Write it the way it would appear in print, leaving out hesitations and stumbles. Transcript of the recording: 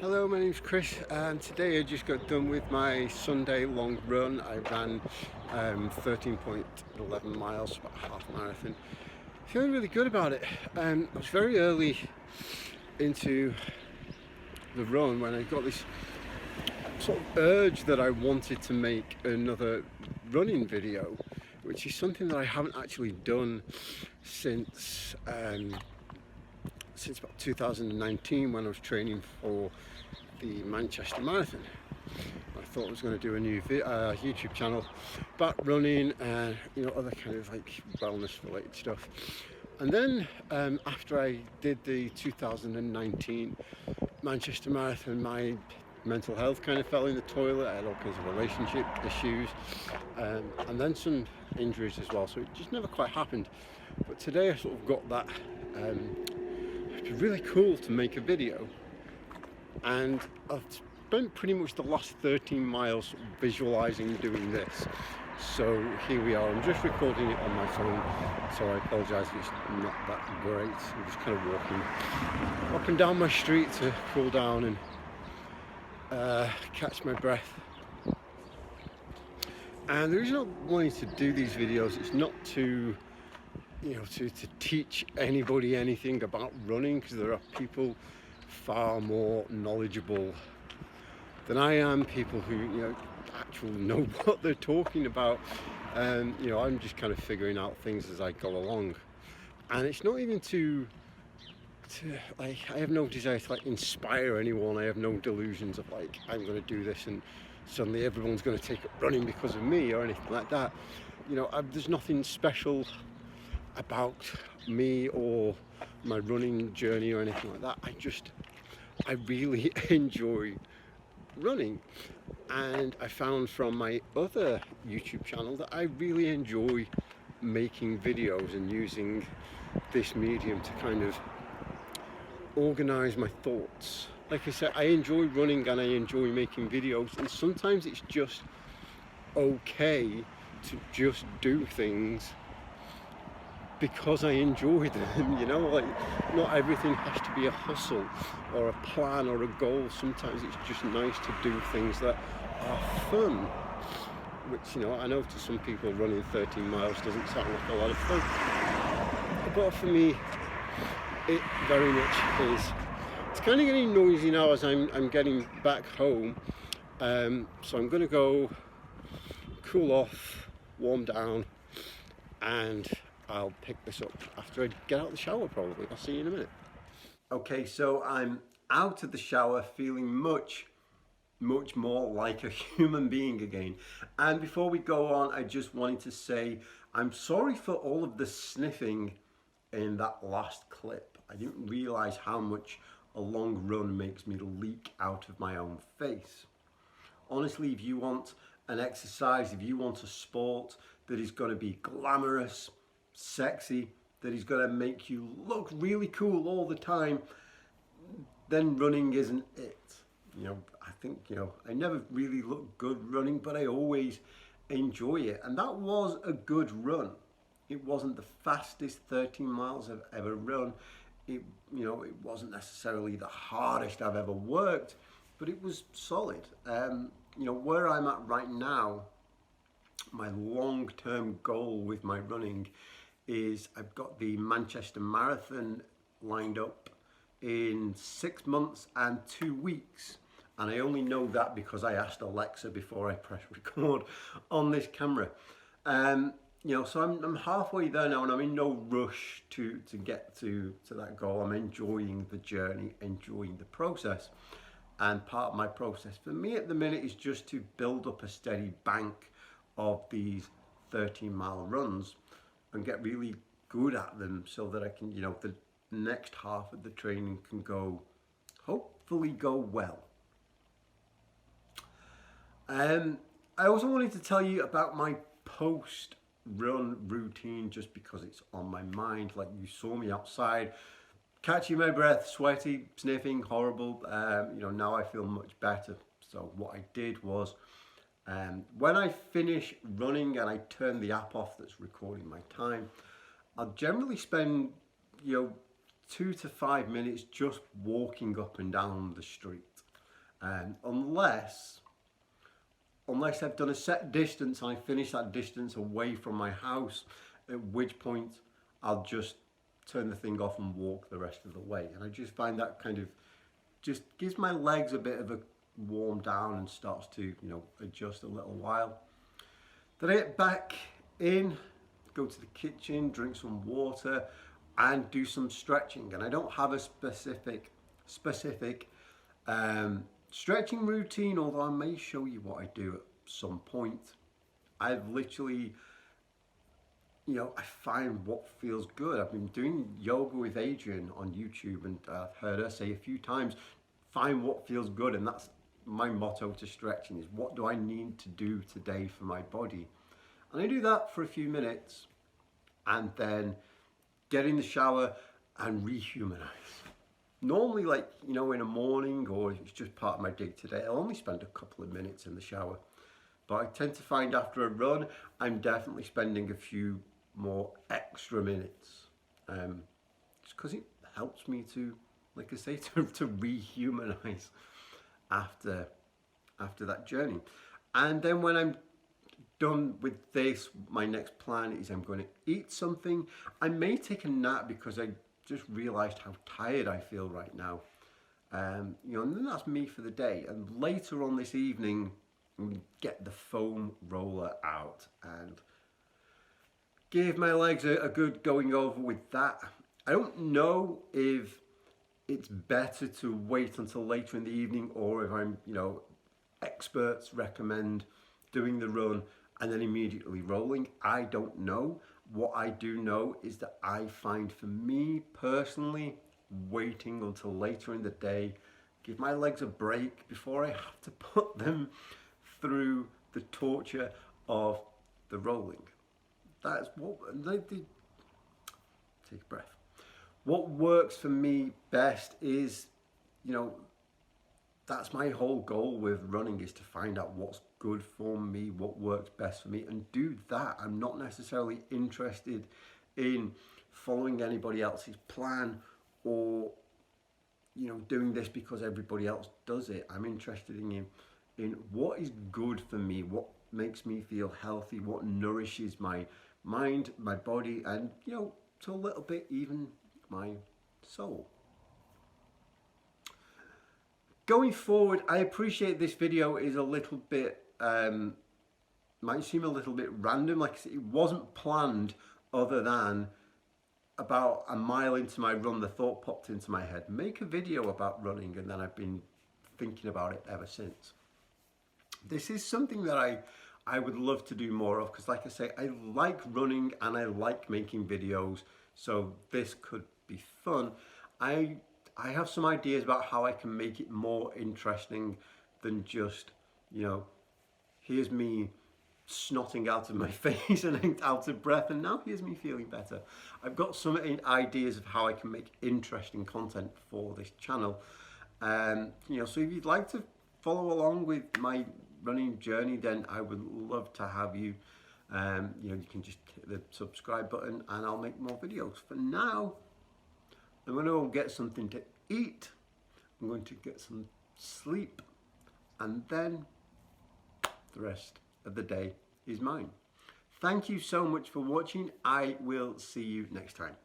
Hello, my name's Chris, and today I just got done with my Sunday long run. I ran 13.11 miles, about a half marathon. Feeling really good about it. I was very early into the run when I got this sort of urge that I wanted to make another running video, which is something that I haven't actually done since about 2019 when I was training for the Manchester Marathon. I thought I was going to do a new YouTube channel about running and other kind of like wellness related stuff. And then after I did the 2019 Manchester Marathon, my mental health kind of fell in the toilet. I had all kinds of relationship issues and then some injuries as well, so it just never quite happened. But today I sort of got that. It's really cool to make a video, and I've spent pretty much the last 13 miles visualizing doing this. So here we are. I'm just recording it on my phone, so I apologize if it's not that great. I'm just kind of walking up and down my street to cool down and catch my breath. And the reason I wanted to do these videos is not to to teach anybody anything about running, because there are people far more knowledgeable than I am, people who actually know what they're talking about. I'm just kind of figuring out things as I go along, and it's not even to like, I have no desire to like inspire anyone. I have no delusions of like I'm going to do this and suddenly everyone's going to take up running because of me or anything like that. There's nothing special about me or my running journey or anything like that. I really enjoy running, and I found from my other YouTube channel that I really enjoy making videos and using this medium to kind of organize my thoughts. Like I said, I enjoy running and I enjoy making videos, and sometimes it's just okay to just do things because I enjoy them. Like, not everything has to be a hustle or a plan or a goal. Sometimes it's just nice to do things that are fun, which I know to some people running 13 miles doesn't sound like a lot of fun, but for me it very much is. It's kind of getting noisy now as I'm getting back home, so I'm going to go cool off, warm down, and I'll pick this up after I get out of the shower probably. I'll see you in a minute. Okay, so I'm out of the shower feeling much more like a human being again. And before we go on, I just wanted to say I'm sorry for all of the sniffing in that last clip. I didn't realize how much a long run makes me leak out of my own face. Honestly, if you want an exercise, if you want a sport that is going to be glamorous, sexy, that is going to make you look really cool all the time, then running isn't it. I think I never really look good running, but I always enjoy it, and that was a good run. It wasn't the fastest 13 miles I've ever run. It wasn't necessarily the hardest I've ever worked, but it was solid. Where I'm at right now, my long-term goal with my running is I've got the Manchester Marathon lined up in 6 months and 2 weeks. And I only know that because I asked Alexa before I press record on this camera. So I'm halfway there now, and I'm in no rush to get to that goal. I'm enjoying the journey, enjoying the process. And part of my process for me at the minute is just to build up a steady bank of these 13-mile runs and get really good at them, so that I can, the next half of the training can hopefully go well. I also wanted to tell you about my post-run routine, just because it's on my mind. Like, you saw me outside, catching my breath, sweaty, sniffing, horrible. Now I feel much better. So what I did was, when I finish running and I turn the app off that's recording my time, I'll generally spend 2 to 5 minutes just walking up and down the street. unless I've done a set distance and I finish that distance away from my house, at which point I'll just turn the thing off and walk the rest of the way. And I just find that kind of just gives my legs a bit of a warm down and starts to, you know, adjust a little while. Then I get back in, go to the kitchen, drink some water and do some stretching. And I don't have a specific stretching routine, although I may show you what I do at some point. I've literally, you know, I find what feels good. I've been doing yoga with Adrian on YouTube, and I've heard her say a few times, find what feels good. And that's my motto to stretching, is what do I need to do today for my body? And I do that for a few minutes and then get in the shower and rehumanize. Normally, like, you know, in a morning, or it's just part of my day today, I'll only spend a couple of minutes in the shower. But I tend to find after a run, I'm definitely spending a few more extra minutes. Just because it helps me to, like I say, to rehumanize after that journey. And then when I'm done with this, my next plan is I'm going to eat something. I may take a nap because I just realized how tired I feel right now. You know, and then that's me for the day. And later on this evening, I'm going to get the foam roller out and give my legs a good going over with that. I don't know if it's better to wait until later in the evening, or if I'm, you know, experts recommend doing the run and then immediately rolling. I don't know. What I do know is that I find, for me personally, waiting until later in the day, give my legs a break before I have to put them through the torture of the rolling. That's what, take a breath. What works for me best is, you know, that's my whole goal with running, is to find out what's good for me, what works best for me, and do that. I'm not necessarily interested in following anybody else's plan, or, you know, doing this because everybody else does it. I'm interested in what is good for me, what makes me feel healthy, what nourishes my mind, my body, and, you know, to a little bit even my soul. Going forward, I appreciate this video is a little bit, might seem a little bit random, like I said, it wasn't planned, other than about a mile into my run, the thought popped into my head, make a video about running, and then I've been thinking about it ever since. This is something that I would love to do more of, because like I say, I like running and I like making videos, so this could be fun. I have some ideas about how I can make it more interesting than just, you know, here's me snotting out of my face and out of breath, and now here's me feeling better. I've got some ideas of how I can make interesting content for this channel. You know, so if you'd like to follow along with my running journey, then I would love to have you. You know, you can just hit the subscribe button and I'll make more videos. For now, I'm going to go get something to eat, I'm going to get some sleep, and then the rest of the day is mine. Thank you so much for watching. I will see you next time.